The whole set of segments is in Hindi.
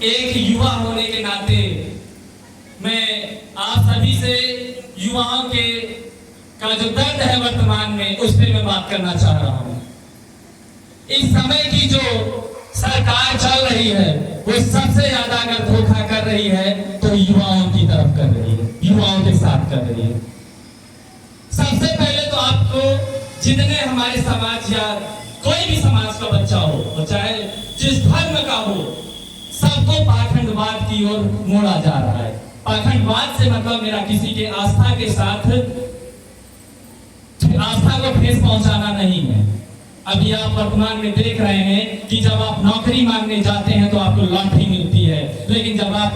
एक युवा होने के नाते मैं आप सभी से युवाओं के का जो दर्द है वर्तमान में उस पर मैं बात करना चाह रहा हूं। इस समय की जो सरकार चल रही है वो सबसे ज्यादा अगर धोखा कर रही है तो युवाओं की तरफ कर रही है, युवाओं के साथ कर रही है। सबसे पहले तो आपको जितने हमारे समाज या कोई भी समाज का बच्चा हो, चाहे जिस धर्म का हो, सबको पाखंडवाद की ओर मोड़ा जा रहा है। पाखंडवाद से मतलब मेरा किसी के आस्था के साथ आस्था को ठेस पहुंचाना नहीं है। अभी आप वर्तमान में देख रहे हैं कि जब आप नौकरी मांगने जाते हैं तो आपको लॉटरी मिलती है, लेकिन जब आप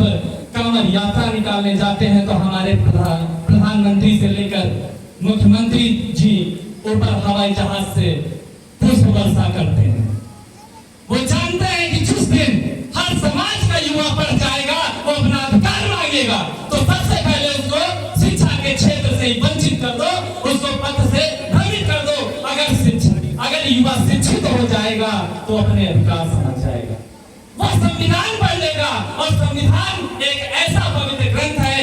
कमर यात्रा निकालने जाते हैं तो हमारे प्रधानमंत्री से लेकर मुख्यमंत्री जी ऊपर हवाई जहाज से पुष्प वर्षा करते हैं। वो जानते हैं कि जिस दिन हर समाज का युवा पढ़ जाएगा, वो अपना अधिकार मांगेगा, तो सबसे पहले उसको शिक्षा के क्षेत्र से ही वंचित कर दो, उसको पथ से भ्रमित कर दो। अगर युवा शिक्षित हो जाएगा तो अपने अधिकार समझ जाएगा, वो संविधान पढ़ लेगा। और संविधान एक ऐसा पवित्र ग्रंथ है,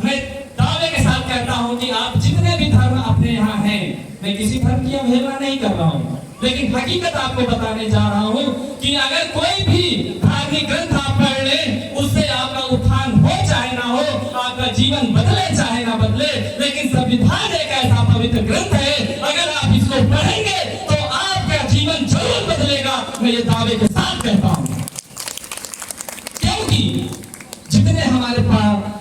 मैं दावे के साथ कहता हूं कि आप जितने भी धर्म अपने यहाँ हैं, मैं किसी धर्म की अवहेलना नहीं कर रहा हूं, लेकिन हकीकत आपको बताने जा रहा हूं कि अगर कोई भी धार्मिक ग्रंथ आप पढ़ लें, उससे आपका उत्थान हो चाहे ना हो, आपका जीवन बदले चाहे ना बदले, लेकिन संविधान एक ऐसा पवित्र ग्रंथ है, अगर आप इसको पढ़ेंगे तो आपका जीवन जरूर बदलेगा। मैं ये दावे के साथ कहता हूं, क्योंकि जितने हमारे पास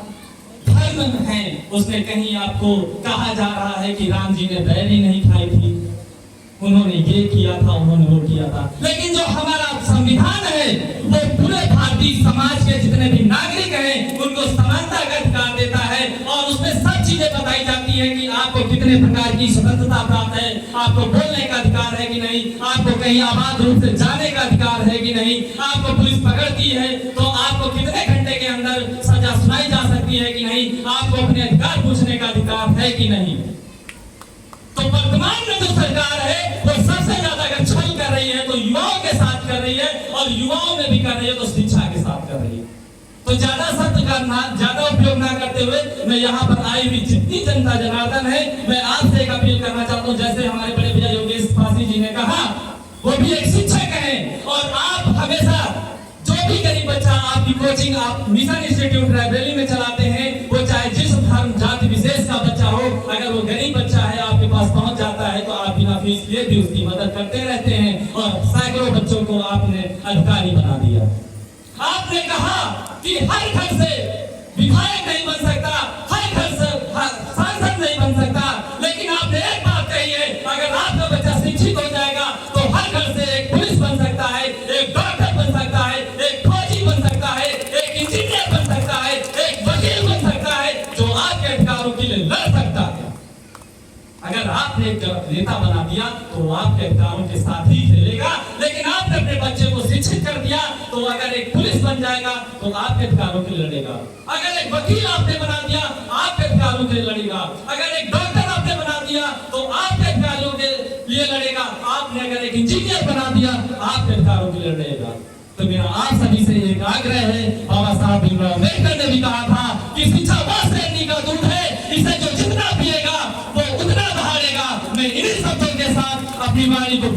धर्म हैं उसमें कहीं आपको कहा जा रहा है कि राम जी ने बैरी नहीं खाई थी, उन्होंने ये किया था, उन्होंने वो किया था, लेकिन जो हमारा संविधान है वो पूरे भारतीय समाज के जितने भी नागरिक हैं उनको समानता का अधिकार देता है। और उसमें सब चीजें बताई जाती है कि आपको कितने प्रकार की स्वतंत्रता प्राप्त है, आपको बोलने का अधिकार है कि नहीं, आपको कहीं आबाद रूप से जाने का अधिकार है कि नहीं, आपको पुलिस पकड़ती है तो आपको कितने घंटे के अंदर सजा सुनाई जा सकती है कि नहीं, आपको अपने अधिकार पूछने का अधिकार है कि नहीं। तो वर्तमान में जो सरकार है वो सबसे ज्यादा अगर छल कर रही है तो युवाओं के साथ कर रही है, और युवाओं में भी कर रही है तो शिक्षा के साथ कर रही है। तो ज्यादा शब्द का ज्यादा उपयोग ना करते हुए मैं यहाँ पर आई हुई जितनी जनता जनार्दन है, मैं आपसे एक अपील करना चाहता हूँ। जैसे हमारे बड़े भैया योगेश पासी जी ने कहा, वो भी एक शिक्षक है, और आप हमेशा जो भी गरीब बच्चा आपकी कोचिंग आप मिशन इंस्टीट्यूट रायबरेली में चलाते हैं, वो चाहे जिस धर्म जाति विशेष का बच्चा हो, अगर वो गरीब बच्चा है आपके पास पहुंच जाता है तो आप बिना फीस लिए भी उसकी मदद करते रहते हैं, और सैकड़ों बच्चों को आपने अधिकारी बना दिया। आपने कहा कि हर घर से विधायक नहीं बन सकता, हर घर से सांसद नहीं बन सकता, लेकिन आपने एक बात कही है, अगर आपका बच्चा शिक्षित हो जाएगा तो हर घर से एक पुलिस बन सकता है, एक डॉक्टर बन सकता है, एक फौजी बन सकता है, एक इंजीनियर बन सकता है, एक वकील बन सकता है, जो आपके अधिकारों के लिए लड़ सकता है। अगर आपने एक नेता बना दिया तो आपके अधिकारों के साथ ही खेलेगा, लेकिन आपने अपने बच्चे को शिक्षित कर दिया तो अगर एक पुलिस बन जाएगा तो आपके अधिकारों के लिए लड़ेगा, अगर एक वकील आपने बना दिया आपके अधिकारों के लिए लड़ेगा, अगर एक डॉक्टर आपने बना दिया तो आपके अधिकारों के लिए लड़ेगा, आपने अगर एक इंजीनियर बना दिया आपके अधिकारों के लिए लड़ेगा। तो मेरा आप सभी से एक आग्रह है, बाबा साहब भीमराव अम्बेडकर ने भी कहा था कि शिक्षा वह श्रेणी का दूध है, इसे जो जितना पिएगा वो उतना बहारेगा। मैं इन्हीं शब्दों के साथ अपनी वाणी को